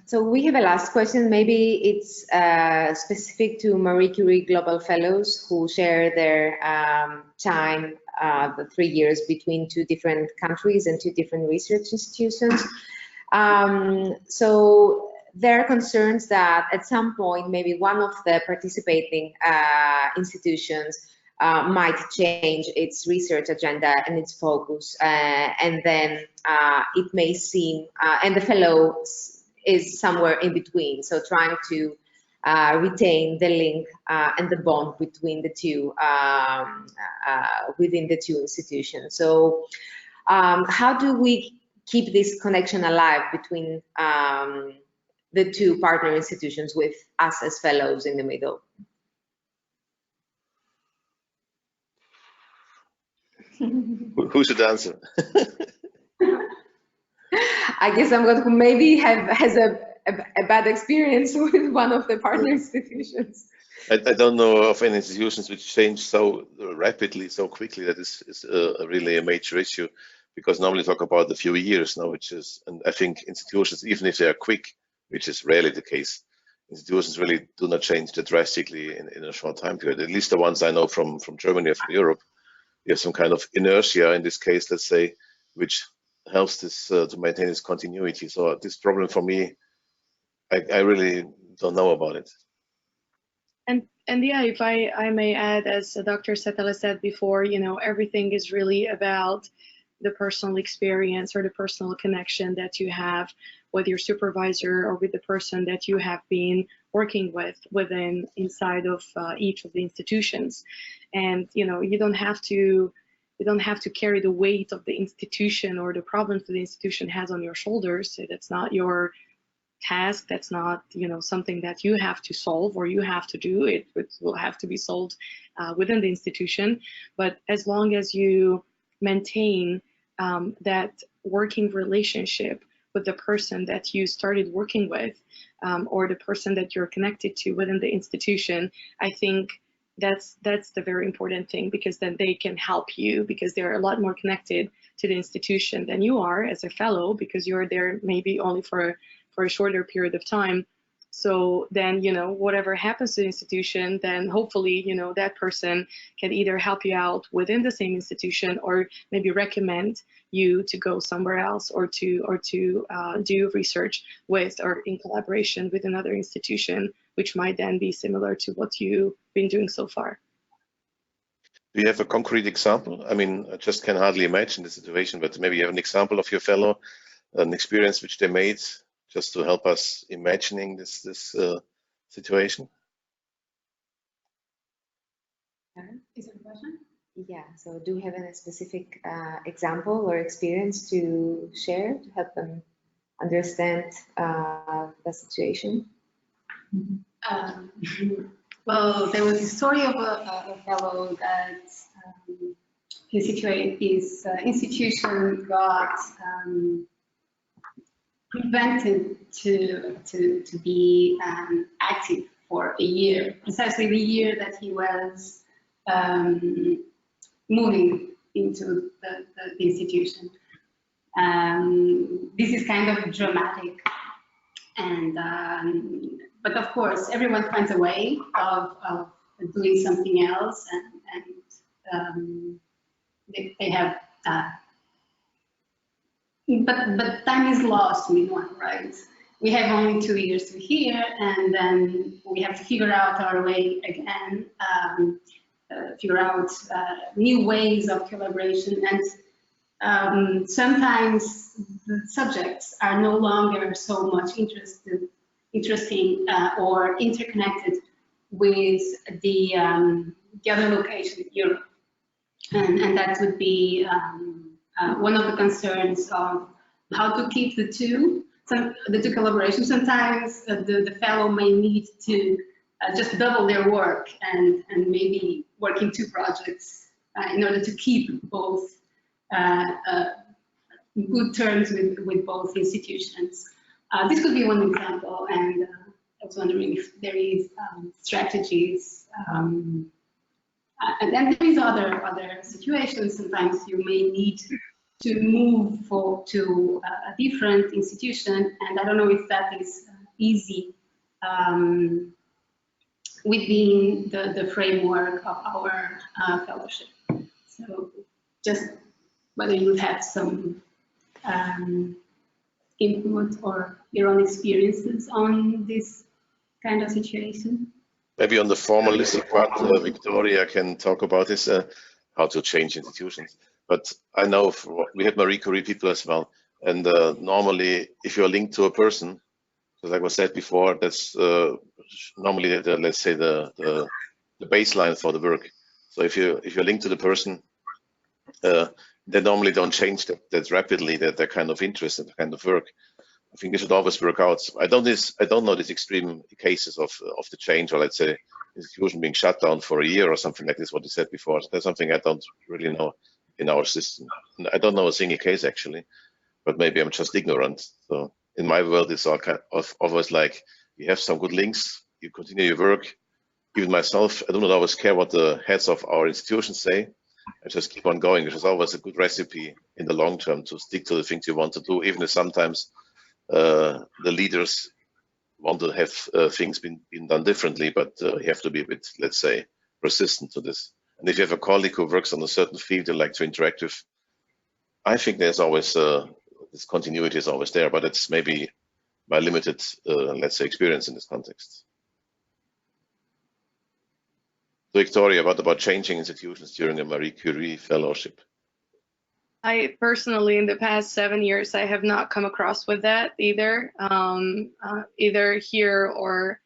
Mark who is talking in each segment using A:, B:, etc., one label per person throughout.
A: So we have a last question. Maybe it's specific to Marie Curie Global Fellows who share their time, the 3 years between 2 different countries and 2 different research institutions. So there are concerns that at some point, maybe one of the participating institutions might change its research agenda and its focus, and then it may seem, and the fellow is somewhere in between, so trying to retain the link and the bond between the two, within the 2 institutions. So how do we keep this connection alive between the 2 partner institutions with us as fellows in the middle?
B: Who should answer?
A: I guess I'm going to maybe has a bad experience with one of the partner institutions.
B: I don't know of any institutions which change so rapidly, so quickly. That is really a major issue, because normally talk about a few years now, which is, and I think institutions, even if they are quick, which is rarely the case, institutions really do not change that drastically in a short time period. At least the ones I know from Germany or from Europe. You have some kind of inertia in this case, let's say, which helps this to maintain its continuity. So this problem for me, I really don't know about it.
C: And yeah, if I may add, as Dr. Setela said before, you know, everything is really about the personal experience or the personal connection that you have with your supervisor or with the person that you have been working with inside of each of the institutions. And you know, you don't have to carry the weight of the institution or the problems that the institution has on your shoulders. So that's not your task. That's not, you know, something that you have to solve or you have to do. It will have to be solved within the institution. But as long as you maintain that working relationship with the person that you started working with, or the person that you're connected to within the institution, I think that's the very important thing, because then they can help you, because they're a lot more connected to the institution than you are as a fellow, because you're there maybe only for a shorter period of time. So then, you know, whatever happens to the institution, then hopefully, you know, that person can either help you out within the same institution or maybe recommend you to go somewhere else, or to do research with or in collaboration with another institution, which might then be similar to what you've been doing so far.
B: Do you have a concrete example? I mean, I just can hardly imagine the situation, but maybe you have an example of your fellow, an experience which they made, just to help us imagining this situation.
D: Is it a question?
A: Yeah, so do you have any specific example or experience to share to help them understand the situation?
D: Well, there was a story of a fellow that his institution got prevented to be active for a year, precisely the year that he was moving into the institution. This is kind of dramatic, and but of course everyone finds a way of doing something else, and they have but time is lost meanwhile, right? We have only 2 years to here, and then we have to figure out our way again, figure out new ways of collaboration, and sometimes the subjects are no longer so much interesting or interconnected with the other location, Europe, and that would be one of the concerns of how to keep the two collaborations. Sometimes the fellow may need to just double their work and maybe work in 2 projects in order to keep both good terms with both institutions. This could be one example, and I was wondering if there is strategies, and then there is other situations. Sometimes you may need to move to a different institution, and I don't know if that is easy within the framework of our fellowship. So just whether you have some input or your own experiences on this kind of situation.
B: Maybe on the formalistic part, Victoria can talk about this, how to change institutions. But I know we have Marie Curie people as well, and normally if you're linked to a person, like was said before, that's normally let's say the baseline for the work. So if you're linked to the person, they normally don't change that rapidly, that kind of interest and kind of work. I think it should always work out. I don't know these extreme cases of the change, or let's say institution being shut down for a year or something like this. What you said before, that's something I don't really know in our system. I don't know a single case actually, but maybe I'm just ignorant. So in my world, it's all kind of always like you have some good links, you continue your work. Even myself, I do not always care what the heads of our institutions say. I just keep on going, which is always a good recipe in the long term to stick to the things you want to do, even if sometimes the leaders want to have things been done differently, but you have to be a bit, let's say, persistent to this. And if you have a colleague who works on a certain field you like to interact with, I think there's always this continuity is always there, but it's maybe my limited, let's say, experience in this context. Victoria, what about changing institutions during a Marie Curie fellowship?
C: I personally, in the past 7 years, I have not come across with that either, either here or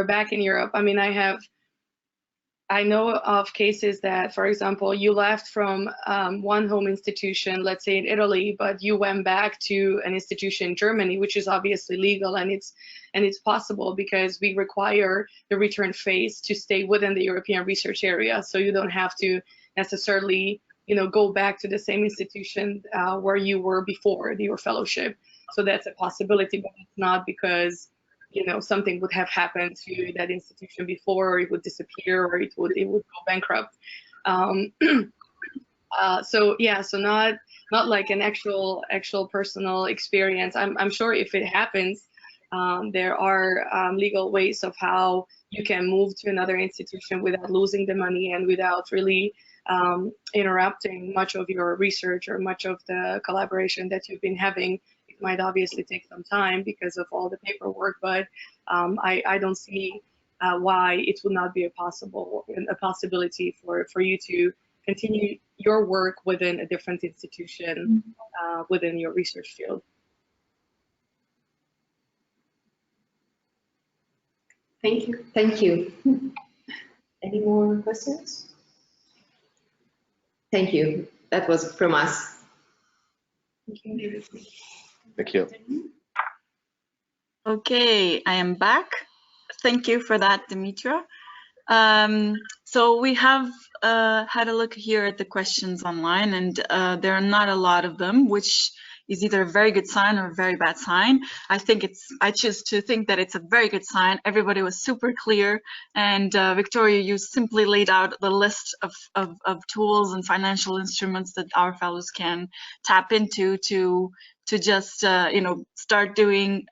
C: back in Europe. I mean, I know of cases that, for example, you left from one home institution, let's say in Italy, but you went back to an institution in Germany, which is obviously legal, and it's possible because we require the return phase to stay within the European research area, so you don't have to necessarily, go back to the same institution where you were before your fellowship. So that's a possibility, but it's not because something would have happened to that institution before, or it would disappear, or it would go bankrupt. So not like an actual personal experience. I'm sure if it happens, there are legal ways of how you can move to another institution without losing the money and without really interrupting much of your research or much of the collaboration that you've been having. It might obviously take some time because of all the paperwork, but I don't see why it would not be a possibility for you to continue your work within a different institution within your research field.
D: Thank you.
A: Thank you. Any more questions? Thank you. That was from us.
D: Thank you.
B: Thank you.
E: Okay, I am back. Thank you for that, Dimitra. So we have had a look here at the questions online, and there are not a lot of them, which is either a very good sign or a very bad sign. I choose to think that it's a very good sign. Everybody was super clear, and Victoria, you simply laid out the list of tools and financial instruments that our fellows can tap into to just start doing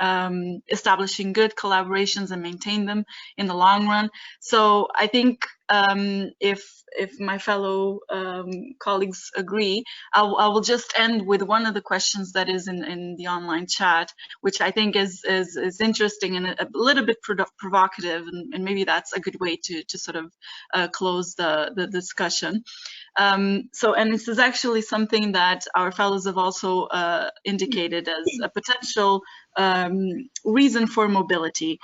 E: establishing good collaborations and maintain them in the long run. So I think if my fellow colleagues agree, I will just end with one of the questions that is in the online chat, which I think is interesting and a little bit provocative, and maybe that's a good way to sort of close the discussion. And this is actually something that our fellows have also indicated as a potential reason for mobility,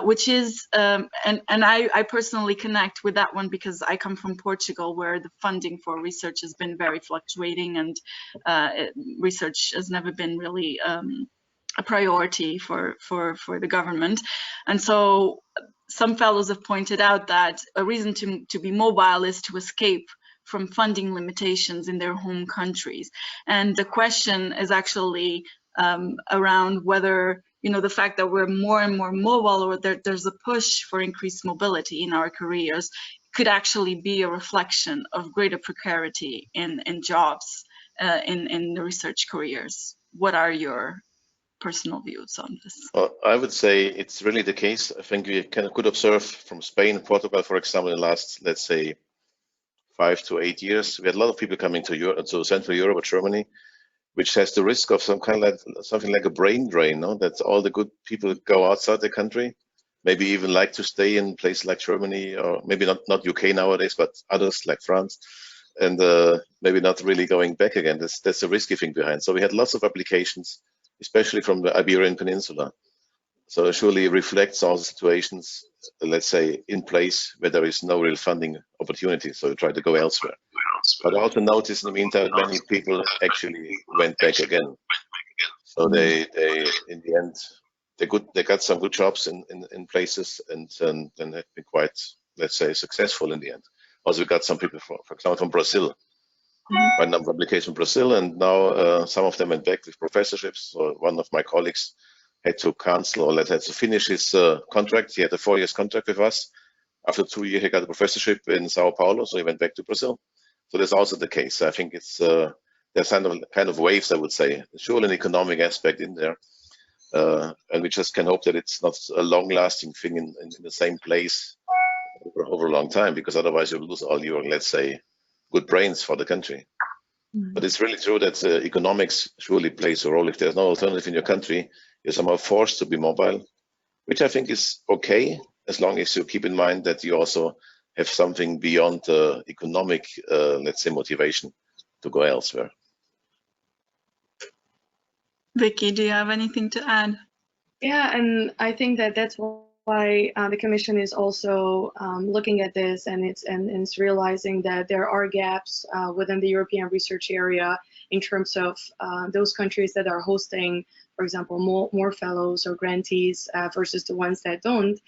E: which is, and I personally connect with that one because I come from Portugal, where the funding for research has been very fluctuating, and research has never been really a priority for the government. And so some fellows have pointed out that a reason to be mobile is to escape from funding limitations in their home countries. And the question is actually around whether, the fact that we're more and more mobile, or there's a push for increased mobility in our careers, could actually be a reflection of greater precarity in jobs in the research careers. What are your personal views on this?
B: I would say it's really the case. I think we could observe from Spain and Portugal, for example, in the last, let's say, 5 to 8 years, we had a lot of people coming to Europe, to Central Europe or Germany, which has the risk of something like a brain drain, no? That all the good people go outside the country, maybe even like to stay in places like Germany, or maybe not UK nowadays, but others like France, and maybe not really going back again. That's a risky thing behind. So we had lots of applications, especially from the Iberian Peninsula. So it surely reflects all the situations, let's say, in place where there is no real funding opportunity. So we try to go elsewhere. But I also noticed in the meantime, many people actually went back again. So they in the end, they got some good jobs in places, and then have been quite, let's say, successful in the end. Also, we got some people, for example, from Brazil, by number of applications from Brazil, and now some of them went back with professorships. So one of my colleagues had to cancel, or had to finish his contract. He had a 4 years contract with us. After 2 years, he got a professorship in Sao Paulo, so he went back to Brazil. So that's also the case. I think it's there's kind of waves, I would say. Surely an economic aspect in there, and we just can hope that it's not a long-lasting thing in the same place over a long time, because otherwise you lose all your, let's say, good brains for the country. But it's really true that economics surely plays a role. If there's no alternative in your country, you're somehow forced to be mobile, which I think is okay, as long as you keep in mind that you also have something beyond the economic, let's say, motivation to go elsewhere.
E: Vicky, do you have anything to add?
C: Yeah, and I think that that's why the Commission is also looking at this, and it's realizing that there are gaps within the European research area in terms of those countries that are hosting, for example, more fellows or grantees versus the ones that don't.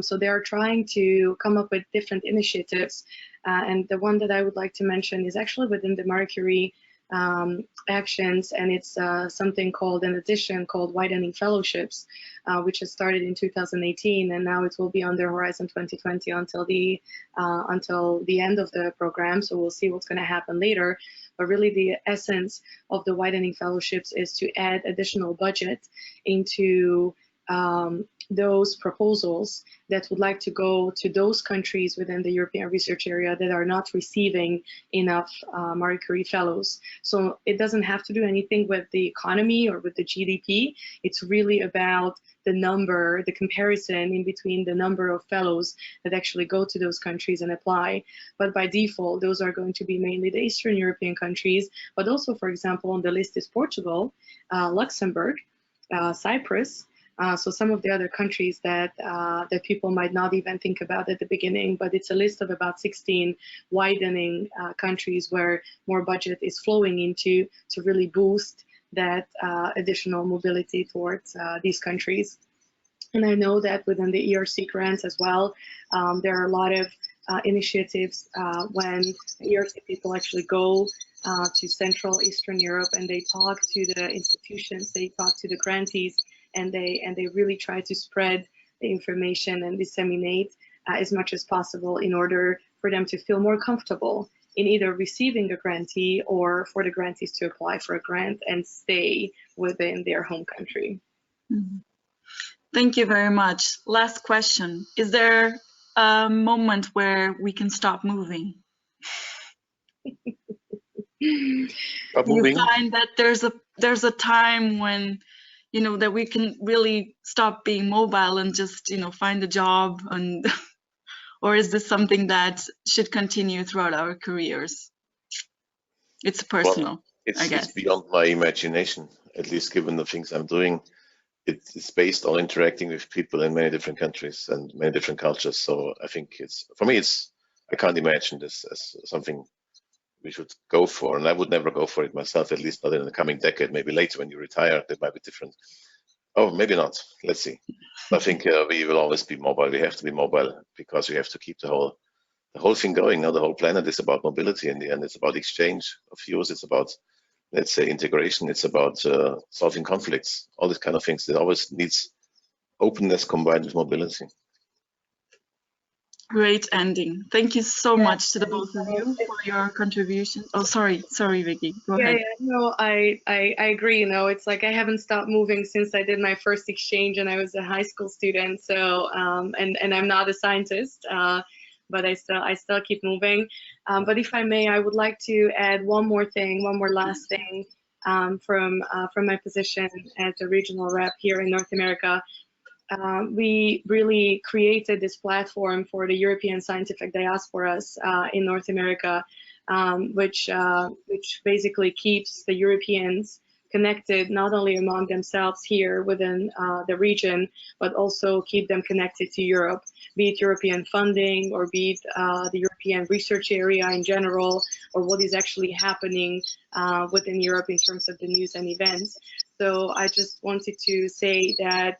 C: So they are trying to come up with different initiatives. And the one that I would like to mention is actually within the Marie Curie actions, and it's something called an addition called widening fellowships, which has started in 2018, and now it will be on the Horizon 2020 until the end of the program. So we'll see what's going to happen later. But really, the essence of the widening fellowships is to add additional budget into those proposals that would like to go to those countries within the European research area that are not receiving enough Marie Curie fellows. So it doesn't have to do anything with the economy or with the GDP. It's really about the number, the comparison in between the number of fellows that actually go to those countries and apply. But by default, those are going to be mainly the Eastern European countries, but also, for example, on the list is Portugal, Luxembourg, Cyprus. So some of the other countries that people might not even think about at the beginning, but it's a list of about 16 widening countries where more budget is flowing into to really boost that additional mobility towards these countries. And I know that within the ERC grants as well, there are a lot of initiatives when ERC people actually go to Central Eastern Europe and they talk to the institutions, they talk to the grantees, and they really try to spread the information and disseminate as much as possible in order for them to feel more comfortable in either receiving a grantee or for the grantees to apply for a grant and stay within their home country.
E: Mm-hmm. Thank you very much. Last question. Is there a moment where we can stop moving? You find that there's a time when, you know, that we can really stop being mobile and just, you know, find a job, and or is this something that should continue throughout our careers? It's personal, I guess.
B: It's beyond my imagination, at least given the things I'm doing. It's based on interacting with people in many different countries and many different cultures. So I think for me, I can't imagine this as something we should go for. And I would never go for it myself, at least not in the coming decade. Maybe later when you retire, it might be different. Oh, maybe not. Let's see. I think we will always be mobile. We have to be mobile because we have to keep the whole thing going. Now the whole planet is about mobility in the end. It's about exchange of views. It's about, let's say, integration. It's about solving conflicts, all these kind of things. It always needs openness combined with mobility.
E: Great ending. Thank you so much to the both of you for your contribution. Oh, sorry, Vicky. Go ahead.
C: Yeah, no, I agree. You know, it's like I haven't stopped moving since I did my first exchange and I was a high school student. So, and I'm not a scientist, but I still keep moving. But if I may, I would like to add one more last thing from my position as a regional rep here in North America. We really created this platform for the European scientific diasporas in North America, which basically keeps the Europeans connected not only among themselves here within the region, but also keep them connected to Europe, be it European funding or be it the European research area in general, or what is actually happening within Europe in terms of the news and events. So I just wanted to say that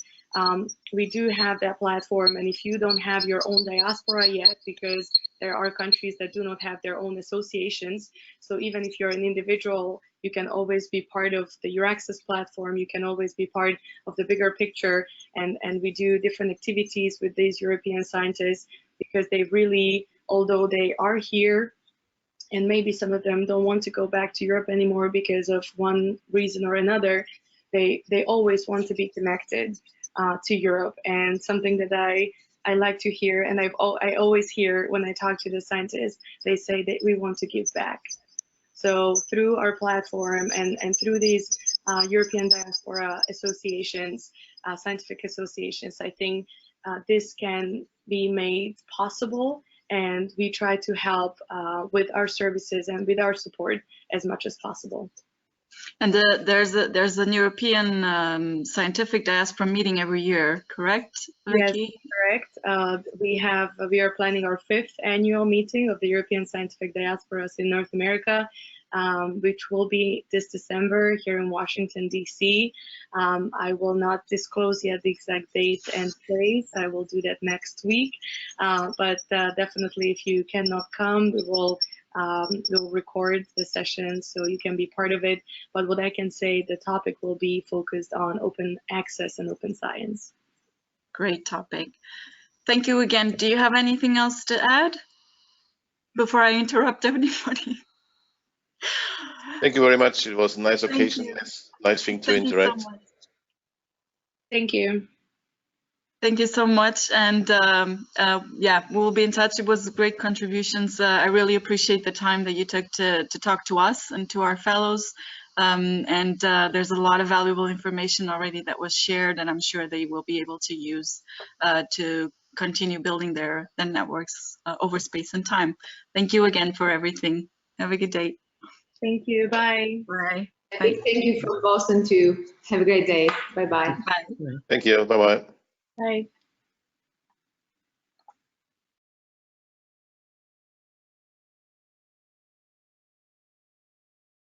C: we do have that platform, and if you don't have your own diaspora yet, because there are countries that do not have their own associations, so even if you're an individual, you can always be part of the Euraccess platform, you can always be part of the bigger picture, and we do different activities with these European scientists, because they really, although they are here, and maybe some of them don't want to go back to Europe anymore because of one reason or another, they always want to be connected to Europe. And something that I like to hear, and I always hear when I talk to the scientists, they say that we want to give back. So through our platform and through these European diaspora associations, scientific associations, I think this can be made possible, and we try to help with our services and with our support as much as possible.
E: And there's an European scientific diaspora meeting every year, correct, Vicky?
C: Yes, correct. We are planning our 5th annual meeting of the European scientific diasporas in North America, which will be this December here in Washington, D.C. I will not disclose yet the exact date and place. I will do that next week. But definitely, if you cannot come, we'll record the session so you can be part of it. But what I can say, the topic will be focused on open access and open science.
E: Great topic. Thank you again. Do you have anything else to add before I interrupt everybody?
B: Thank you very much. It was a nice occasion, nice thing to interact.
E: So
C: Thank you.
E: Thank you so much. And yeah, we'll be in touch. It was great contributions. I really appreciate the time that you took to talk to us and to our fellows. And there's a lot of valuable information already that was shared, and I'm sure they will be able to use to continue building their networks over space and time. Thank you again for everything. Have a good day.
C: Thank you. Bye.
E: Bye.
A: Thank you from Boston too. Have a great day. Bye-bye.
E: Bye.
B: Thank you. Bye-bye.
C: Bye.